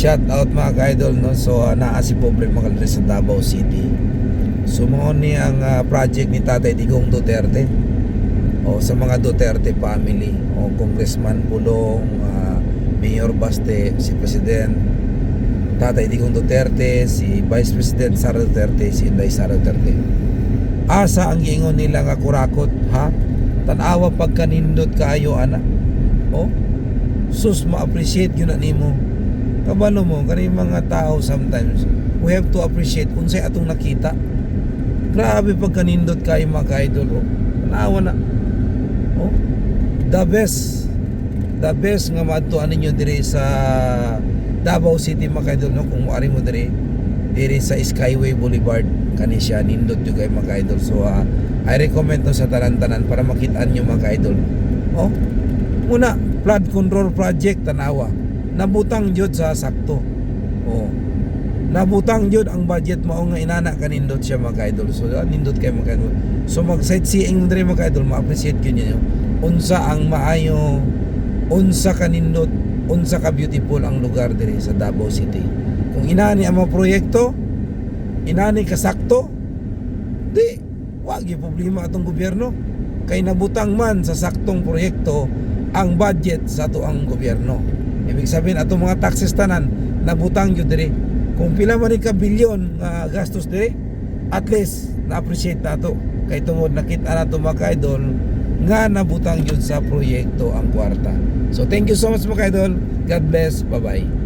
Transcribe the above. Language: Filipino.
Shout out mga ka-idol, no? So naa si pobre mga kalre sa Davao City. So mo ni ang project ni Tatay Digong Duterte o sa mga Duterte family o Congressman Pulong, Mayor Baste, si President Tatay Digong Duterte, si Vice President Sara Duterte, si Inday Sara Duterte. Asa ang giingon nila nga kurakot, ha? Tanawa pagkanindot kaayo ana. Oh, sus ma-appreciate yun na nimo. Kabalo mo, kani mga tao sometimes we have to appreciate kung say atong nakita. Grabe pagkanindot kayo mga ka-idol. Oh, tanawa na. Oh, the best nga maadtuan ninyo diri sa Davao City mga ka-idol, no? Kung moari mo diri sa Skyway Boulevard kani siya nindot jud kay mga ka-idol. So I recommend to sa tanan-tanan para makitaan nyo mga ka-idol. Oh, muna flood control project tanawa nabutang jud sa sakto. Oh, nabutang jud ang budget mao nga inana kanindot siya mga ka-idol. So nindot kay mga ka-idol. So mag sightseeing diri mga ka-idol, ma-appreciate gyud niyo unsa ang maayo, unsa kanindot, unsa ka beautiful ang lugar diri sa Davao City. Kung inani ang mga proyekto, inani kasakto, di wag gyud problema atong gobyerno kay nabutang man sa saktong proyekto ang budget sa ato ang gobyerno. Ibig sabihin atong mga taxes tanan nabutang jud diri. Kung pila man ka bilyon nga gastos diri, at least na-appreciate nato kay tungod nakita nato mga ka-idol nga nabutang jud sa proyekto ang kwarta. So thank you so much mga ka-idol. God bless. Bye-bye.